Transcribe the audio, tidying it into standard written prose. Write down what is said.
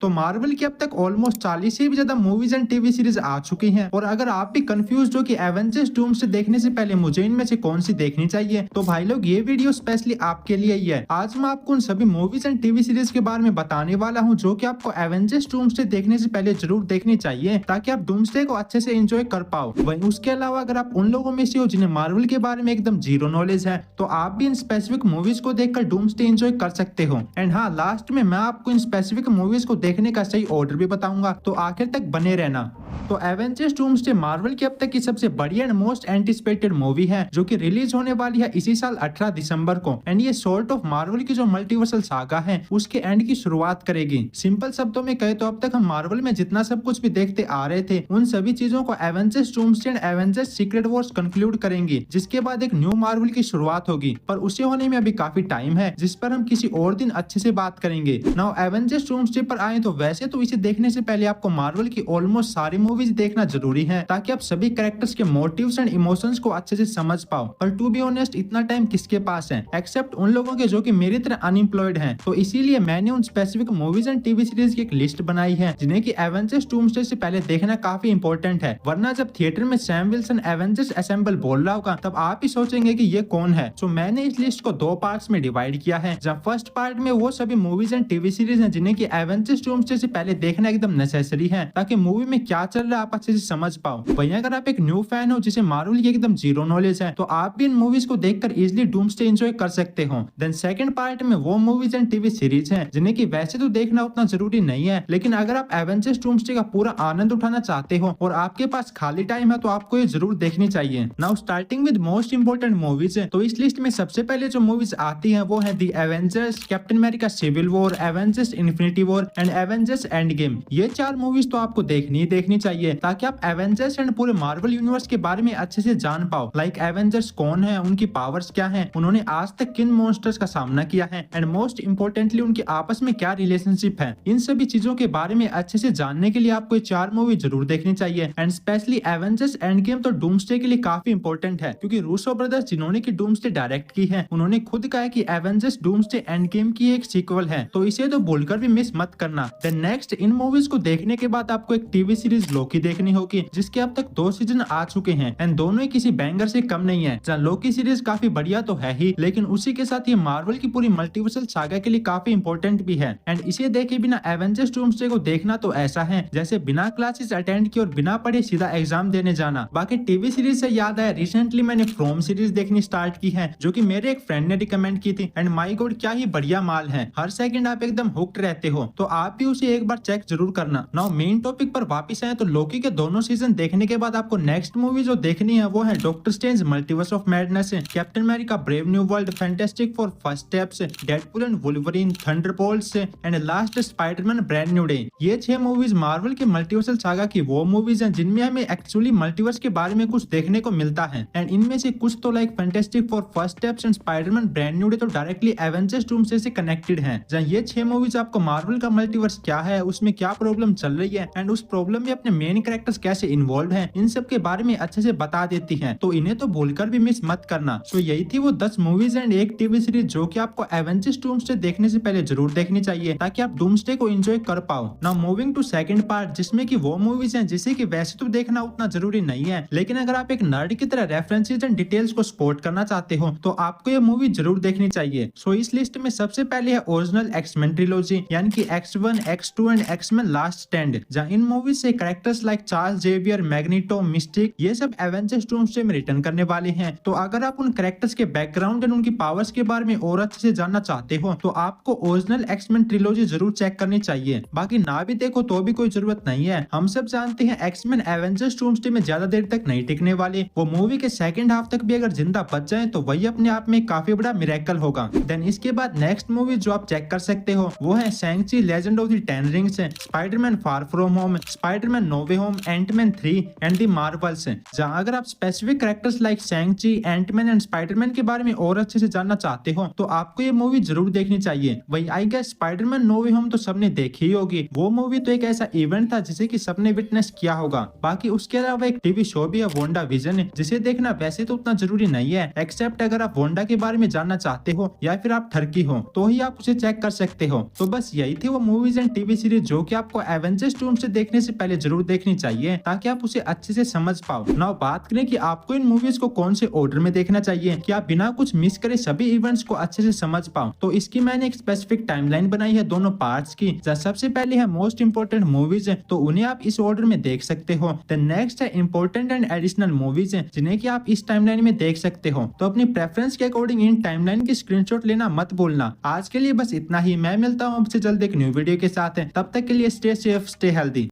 तो मार्वल की अब तक ऑलमोस्ट 40 से भी ज्यादा मूवीज एंड टीवी सीरीज आ चुकी हैं। और अगर आप भी कंफ्यूज हो कि एवेंजर्स डूम्सडे देखने से पहले मुझे इनमें से कौन सी देखनी चाहिए, तो भाई लोग ये वीडियो स्पेशली आपके लिए ही है। आज मैं आपको उन सभी मूवीज एंड टीवी सीरीज के बारे में बताने वाला हूँ जो कि आपको एवेंजर्स डूम्सडे देखने से पहले जरूर देखनी चाहिए, ताकि आप डूम्सडे को अच्छे से एंजॉय कर पाओ। वहीं उसके अलावा अगर आप उन लोगों में से हो जिन्हें मार्वल के बारे में एकदम जीरो नॉलेज है, तो आप भी इन स्पेसिफिक मूवीज को देखकर डूम्सडे एंजॉय कर सकते हो। एंड हाँ, लास्ट में मैं आपको इन स्पेसिफिक मूवीज को देखने का सही ऑर्डर भी बताऊंगा, तो आखिर तक बने रहना। तो एवेंजर्स डूम्सडे मार्वल की अब तक की सबसे बड़ी एंड मोस्ट एंटिसिपेटेड मूवी है, जो कि रिलीज होने वाली है इसी साल 18 दिसंबर को। एंड ये सॉर्ट ऑफ मार्वल की जो मल्टीवर्सल सागा है उसके एंड की शुरुआत करेगी। सिंपल शब्दों में कहे तो अब तक हम मार्वल में जितना सब कुछ भी देखते आ रहे थे, उन सभी चीजों को Avengers doomsday and Avengers secret Wars conclude करेंगी, जिसके बाद एक न्यू मार्वल की शुरुआत होगी। पर उसे होने में अभी काफी टाइम है, जिस पर हम किसी और दिन अच्छे से बात करेंगे। नाउ एवेंजर्स डूम्सडे पर आए तो वैसे तो इसे देखने से पहले आपको मार्वल की ऑलमोस्ट सारी मूवीज देखना जरूरी है, ताकि आप सभी कैरेक्टर्स के मोटिव्स एंड इमोशंस को अच्छे से समझ पाओ। पर टू बी ऑनेस्ट, इतना टाइम किसके पास है, एक्सेप्ट उन लोगों के जो कि मेरी तरह अनएम्प्लॉयड हैं। तो इसीलिए मैंने उन specific movies and TV series की एक लिस्ट बनाई है जिन्हें कि एवेंजर्स डूम्सडे से पहले देखना काफी इंपॉर्टेंट है। वरना जब थिएटर में सैम विल्सन एवेंजर्स असेंबल बोल रहा होगा, तब आप ही सोचेंगे कि ये कौन है। तो मैंने इस लिस्ट को 2 पार्ट्स में डिवाइड किया है, जहाँ फर्स्ट पार्ट में वो सभी मूवीज एंड टीवी सीरीज हैं जिन्हें कि एवेंजर्स डूम्सडे से पहले देखना एकदम नेसेसरी है, ताकि मूवी में क्या चल रहा है आप अच्छे से समझ पाओ। वहीं अगर आप एक न्यू फैन हो जिसे मार्वल की एकदम जीरो नॉलेज है, तो आप भी इन मूवीज को देखकर इजीली डूम्सडे एंजॉय कर सकते हो। देन सेकंड पार्ट में वो मूवीज एंड टीवी सीरीज हैं जिन्हें कि वैसे तो देखना उतना जरूरी नहीं है, लेकिन अगर आप एवेंजर्स डूम्सडे का पूरा आनंद उठाना चाहते हो और आपके पास खाली टाइम है, तो आपको ये जरूर देखनी चाहिए। Now starting with most important movies है, तो इस लिस्ट में सबसे पहले जो मूवीज आती है वो है the Avengers, Captain America Civil War, Avengers Infinity War and Avengers endgame. ये 4 मूवीज तो आपको देखनी ही देखनी चाहिए, ताकि आप एवेंजर्स एंड पूरे मार्वल यूनिवर्स के बारे में अच्छे से जान पाओ। लाइक एवेंजर्स कौन है, उनकी पावर्स क्या हैं, उन्होंने आज तक किन मॉन्स्टर्स का सामना किया है, एंड मोस्ट इंपोर्टेंटली उनके आपस में क्या रिलेशनशिप है। इन सभी चीजों के बारे में अच्छे से जानने के लिए आपको ये 4 मूवी जरूर देखनी चाहिए। And specially Avengers end game तो डूम्सडे के लिए काफी इंपॉर्टेंट है, क्योंकि रूसो ब्रदर्स जिन्होंने की डूम्सडे डायरेक्ट की है, उन्होंने खुद कहा है कि एवेंजर्स डूम्सडे एंड गेम की एक सीक्वल है, तो इसे तो भूलकर भी मिस मत करना। देन नेक्स्ट, इन मूवीज को देखने के बाद आपको एक टीवी सीरीज लोकी देखनी होगी, जिसके अब तक 2 सीजन आ चुके हैं एंड दोनों ही किसी बैंगर से कम नहीं है। जहाँ लोकी सीरीज काफी बढ़िया तो है ही, लेकिन उसी के साथ ये मार्वल की पूरी मल्टीवर्सल सागा के लिए काफी इंपॉर्टेंट भी है। एंड इसे देखे बिना एवेंजर्स डूम्सडे को देखना तो ऐसा है जैसे बिना क्लासेस अटेंड किए और बिना पढ़े सीधा एग्जाम देने जाना। बाकी टीवी सीरीज से याद आया, रिसेंटली मैंने फ्रॉम सीरीज देखनी स्टार्ट की है, जो कि मेरे एक फ्रेंड ने रिकमेंड की थी। एंड माय गॉड, क्या ही बढ़िया माल है, हर सेकंड आप एकदम हुक्ड रहते हो। तो आप भी उसे एक बार चेक जरूर करना। नाउ मेन टॉपिक पर वापस आए तो लोकी के दोनों सीजन देखने के बाद आपको नेक्स्ट मूवी जो देखनी है वो है doctor strange multiverse of madness, captain America brave new world, fantastic four first steps, Deadpool and Wolverine, Thunderbolts and last Spiderman brand new day. ये 6 मूवीज मार्वल के मल्टीवर्सल सागा की वो मूवीज हैं जिनमें हमें एक्चुअली मल्टीवर्स के बारे में कुछ देखने को मिलता है। एंड इनमें से कुछ तो like fantastic four first steps and Spiderman brand new day तो डायरेक्टली एवेंजर्स डूम्सडे से कनेक्टेड हैं। जहां ये 6 मूवीज आपको मार्वल का मल्टीवर्स क्या है, उसमें क्या प्रॉब्लम चल रही है एंड उस प्रॉब्लम में अपने मेन कैरेक्टर्स कैसे इन्वॉल्व हैं, इन सब के बारे में अच्छे से बता देती हैं। तो इन्हें तो भूलकर भी मिस मत करना। तो यही थी वो 10 मूवीज एंड एक टीवी सीरीज जो कि आपको एवेंजर्स डूम्सडे देखने से पहले जरूर देखनी चाहिए, ताकि आप डूम्सडे को एंजॉय कर पाओ। Now moving to second part, जिसमें कि वो मूवीज हैं जिसे कि वैसे तो देखना उतना जरूरी नहीं है, लेकिन अगर आप एक नर्ड की तरह रेफरेंसेस एंड डिटेल्स को सपोर्ट करना चाहते हो, तो आपको ये मूवी जरूर देखनी चाहिए। सो इस लिस्ट में सबसे पहले है ओरिजिनल एक्समैन ट्रिलॉजी, यानी कि X1, X2 and X Men last stand. जहां इन मूवीज से characters like Charles Xavier, Magneto, Mystique, ये सब एवेंजर्स डूम्सडे में रिटर्न करने वाले हैं। तो अगर आप उन कैरेक्टर्स के बैकग्राउंड एंड उनकी पावर्स के बारे में और अच्छे से जानना चाहते हो, तो आपको ओरिजिनल एक्समैन ट्रिलॉजी जरूर चेक करनी चाहिए। बाकी ना भी देखो तो भी कोई जरूरत नहीं है। हम सब जानते हैं एक्समैन एवेंजर्स डूम्सडे में ज्यादा देर तक नहीं टिकने वाले। वो मूवी के सेकंड हाफ तक भी अगर जिंदा बच जाए तो वही अपने आप में काफी बड़ा मिरेकल होगा। देन इसके बाद नेक्स्ट मूवी जो आप चेक कर सकते हो वो है Shang Chi legend of the 10 rings, Spiderman far from home, Spiderman Spiderman no way home, Antman 3 and the Marvels. जहां अगर आप specific characters like Shang Chi, Antman and Spiderman के बारे में और अच्छे से जानना चाहते हो तो आपको ये मूवी जरूर देखनी चाहिए। वही I guess Spiderman no way home तो सबने देखी ही होगी। वो मूवी तो एक ऐसा इवेंट था जिसे कि सबने विटनेस किया होगा। बाकी उसके अलावा एक टीवी शो भी है वोंडा विजन, जिसे देखना वैसे तो उतना जरूरी नहीं है, एक्सेप्ट अगर आप वोंडा के बारे में जानना चाहते हो या फिर आप ठरकी हो तो ही आप उसे चेक कर सकते हो। तो बस यही थी वो मूवीज एंड टीवी सीरीज जो कि आपको एवेंजर्स टूम से देखने से पहले जरूर देखनी चाहिए ताकि आप उसे अच्छे से समझ पाओ। नाउ बात करें कि आपको इन मूवीज को कौन से ऑर्डर में देखना चाहिए कि आप बिना कुछ मिस करे सभी इवेंट्स को अच्छे से समझ पाओ, तो इसकी मैंने एक स्पेसिफिक टाइमलाइन बनाई है दोनों पार्ट्स की। सबसे पहले है मोस्ट इंपोर्टेंट मूवीज, तो उन्हें आप इस ऑर्डर में देख सकते हो। देन नेक्स्ट है इंपोर्टेंट एंड एडिशनल मूवीज जिन्हें कि आप इस टाइमलाइन में देख सकते हो। तो अपनी प्रेफरेंस के अकॉर्डिंग इन टाइमलाइन की स्क्रीनशॉट लेना मत भूलना। आज के लिए बस इतना ही, मैं मिलता हूँ आपसे जल्द एक न्यू वीडियो के साथ। तब तक के लिए स्टे सेफ, स्टे हेल्दी।